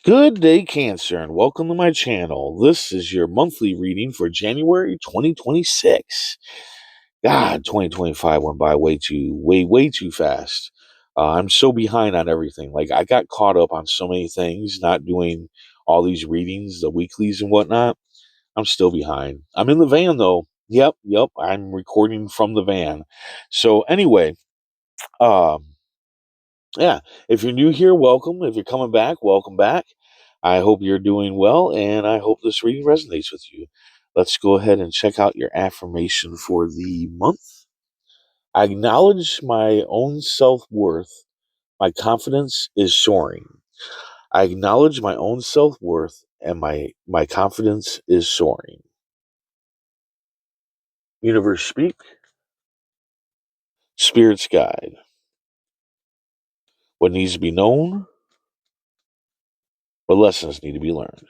Good day, Cancer, and welcome to my channel. This is your monthly reading for January 2026. God, 2025 went by way too fast. I'm so behind on everything. Like, I got caught up on so many things, not doing all these readings, the weeklies and whatnot. I'm still behind. I'm in the van, though. Yep, I'm recording from the van. So, anyway, um, yeah, if you're new here, welcome. If you're coming back, welcome back. I hope you're doing well, and I hope this reading resonates with you. Let's go ahead and check out your affirmation for the month. I acknowledge my own self worth. My confidence is soaring. I acknowledge my own self worth, and my confidence is soaring. Universe speak, spirits guide. What needs to be known, what lessons need to be learned.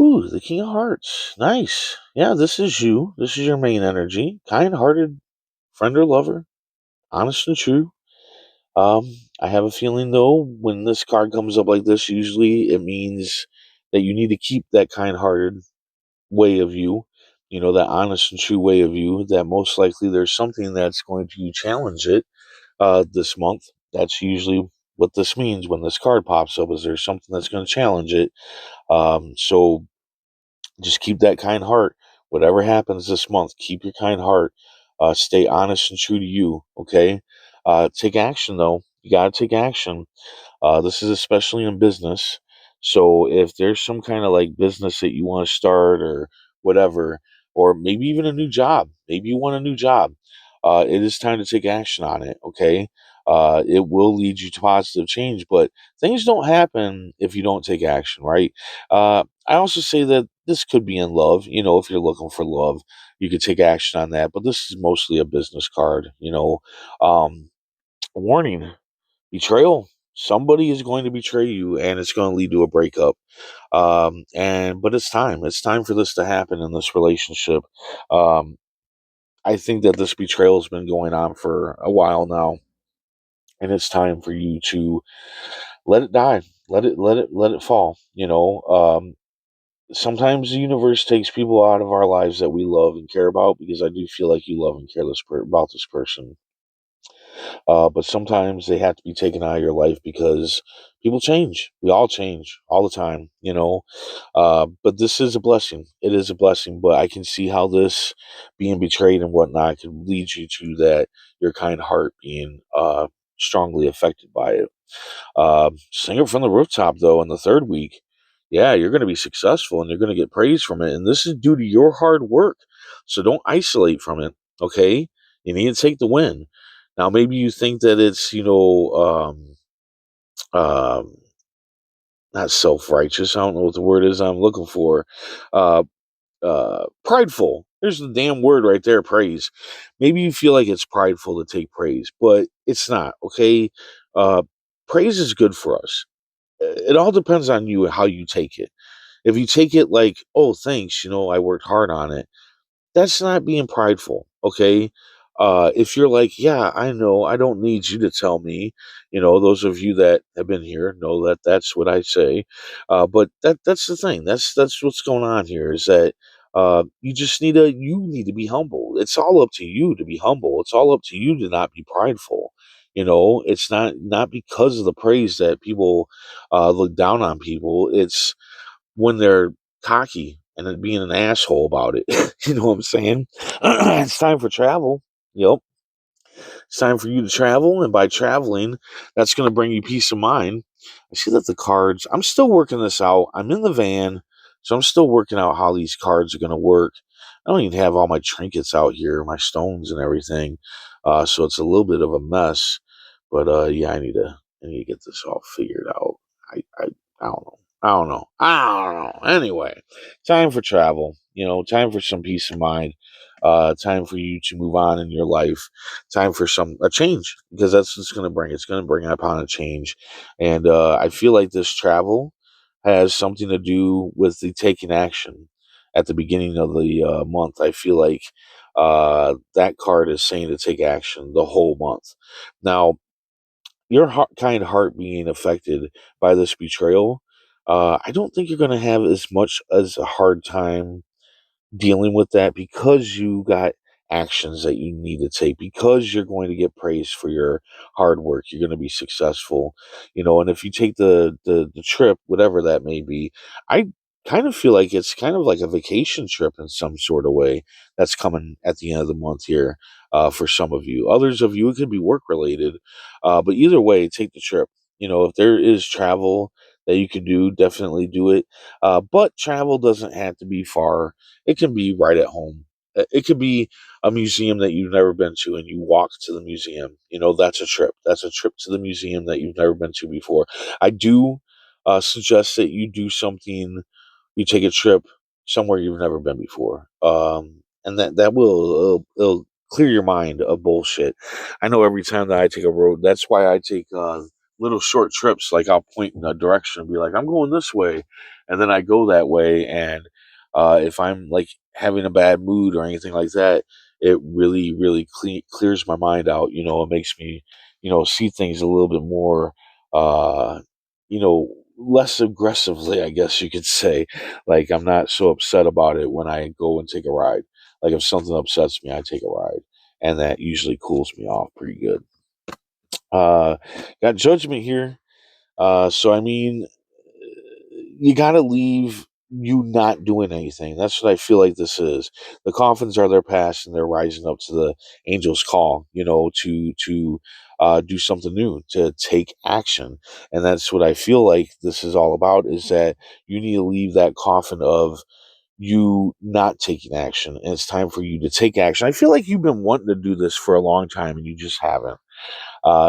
Ooh, the King of Hearts. Nice. Yeah, this is you. This is your main energy. Kind hearted friend or lover. Honest and true. I have a feeling though, when this card comes up like this, usually it means that you need to keep that kind hearted way of you, that honest and true way of you, that most likely there's something that's going to challenge it this month. That's usually what this means when this card pops up, is there's something that's going to challenge it. So just keep that kind heart. Whatever happens this month, keep your kind heart. Stay honest and true to you. Okay. Take action though. You gotta take action. This is especially in business. So if there's some kind of like business that you want to start or whatever, or maybe even a new job, maybe you want a new job, it is time to take action on it. Okay. It will lead you to positive change, but things don't happen if you don't take action, right? I also say that this could be in love. If you're looking for love, you could take action on that, but this is mostly a business card. Warning, betrayal. Somebody is going to betray you, and it's going to lead to a breakup. But it's time. It's time for this to happen in this relationship. Um, I think that this betrayal has been going on for a while now, and it's time for you to let it die. Let it fall. Sometimes the universe takes people out of our lives that we love and care about, because I do feel like you love and care about this person. But sometimes they have to be taken out of your life because people change. We all change all the time. But this is a blessing. It is a blessing. But I can see how this being betrayed and whatnot could lead you to that, your kind heart being strongly affected by it. Sing it from the rooftop, though, in the third week. Yeah, you're going to be successful and you're going to get praise from it. And this is due to your hard work. So don't isolate from it, okay? You need to take the win. Now, maybe you think that it's, um, not self righteous. I don't know what the word is I'm looking for. Uh, Prideful. There's the damn word right there, praise. Maybe you feel like it's prideful to take praise, but it's not, okay? Uh, Praise is good for us. It all depends on you and how you take it. If you take it like, oh, thanks, I worked hard on it, that's not being prideful, okay? If you're like, yeah, I know, I don't need you to tell me, those of you that have been here know that that's what I say. But that's the thing. That's what's going on here, is that you need to be humble. It's all up to you to be humble. It's all up to you to not be prideful. It's not because of the praise that people look down on people. It's when they're cocky and then being an asshole about it. You know what I'm saying? It's time for travel. Yep. It's time for you to travel. And by traveling, that's going to bring you peace of mind. I see that the cards, I'm still working this out. I'm in the van, so I'm still working out how these cards are going to work. I don't even have all my trinkets out here, my stones and everything. So it's a little bit of a mess. But yeah, I need to get this all figured out. I don't know. I don't know. Anyway, time for travel. Time for some peace of mind. Time for you to move on in your life. Time for a change, because that's what it's going to bring. It's going to bring upon a change, and I feel like this travel has something to do with the taking action at the beginning of the month. I feel like that card is saying to take action the whole month. Now, your kind heart being affected by this betrayal, I don't think you're going to have as much as a hard time dealing with that because you got actions that you need to take, because you're going to get praised for your hard work. You're going to be successful, and if you take the trip, whatever that may be, I kind of feel like it's kind of like a vacation trip in some sort of way that's coming at the end of the month here, for some of you. Others of you, it could be work related, but either way, take the trip. If there is travel that you can do, definitely do it. But travel doesn't have to be far. It can be right at home. It could be a museum that you've never been to and you walk to the museum. That's a trip. That's a trip to the museum that you've never been to before. I do suggest that you do something, you take a trip somewhere you've never been before. And that will it'll clear your mind of bullshit. I know every time that I take a road, that's why I take little short trips. Like I'll point in a direction and be like, I'm going this way. And then I go that way. And if I'm like having a bad mood or anything like that, it really, really clears my mind out. It makes me, see things a little bit more, you know, less aggressively, I guess you could say. Like I'm not so upset about it when I go and take a ride. Like if something upsets me, I take a ride, and that usually cools me off pretty good. Uh, got judgment here. So I mean, you got to leave you not doing anything. That's what I feel like this is. The coffins are their past, and they're rising up to the angel's call. To do something new, to take action, and that's what I feel like this is all about. Is that you need to leave that coffin of you not taking action, and it's time for you to take action. I feel like you've been wanting to do this for a long time, and you just haven't.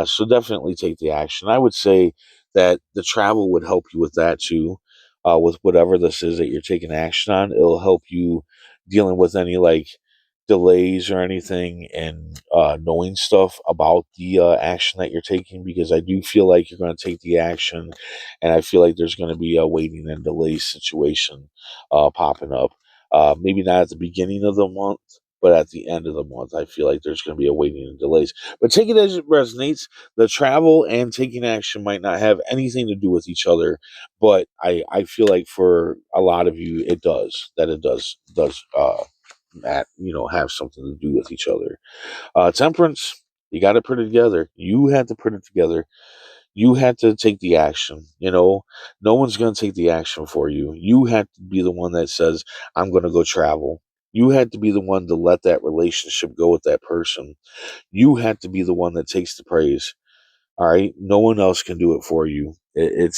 So definitely take the action. I would say that the travel would help you with that too, with whatever this is that you're taking action on. It'll help you dealing with any like delays or anything, and knowing stuff about the action that you're taking, because I do feel like you're going to take the action, and I feel like there's going to be a waiting and delay situation popping up. Maybe not at the beginning of the month, but at the end of the month, I feel like there's going to be a waiting and delays. But take it as it resonates. The travel and taking action might not have anything to do with each other, but I feel like for a lot of you, it does. That it does have something to do with each other. Temperance, you got to put it together. You had to put it together. You had to take the action. No one's going to take the action for you. You had to be the one that says, I'm going to go travel. You had to be the one to let that relationship go with that person. You had to be the one that takes the praise. All right. No one else can do it for you. And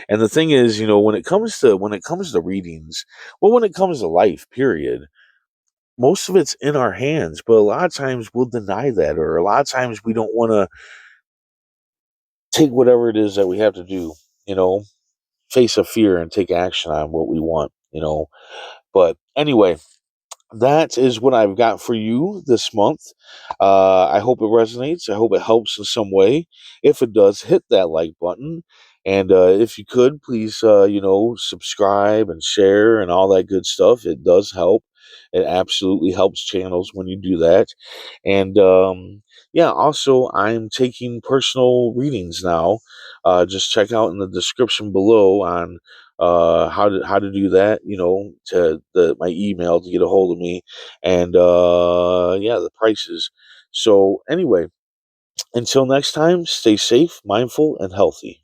the thing is, when it comes to readings, well, when it comes to life, period, most of it's in our hands, but a lot of times we'll deny that, or a lot of times we don't want to take whatever it is that we have to do, you know, face a fear and take action on what we want. But anyway, that is what I've got for you this month. I hope it resonates. I hope it helps in some way. If it does, hit that like button. And if you could, please, subscribe and share and all that good stuff. It does help. It absolutely helps channels when you do that. And yeah, also, I'm taking personal readings now. Just check out in the description below on how to do that, to my email to get a hold of me, and yeah, the prices. So anyway, until next time, stay safe, mindful, and healthy.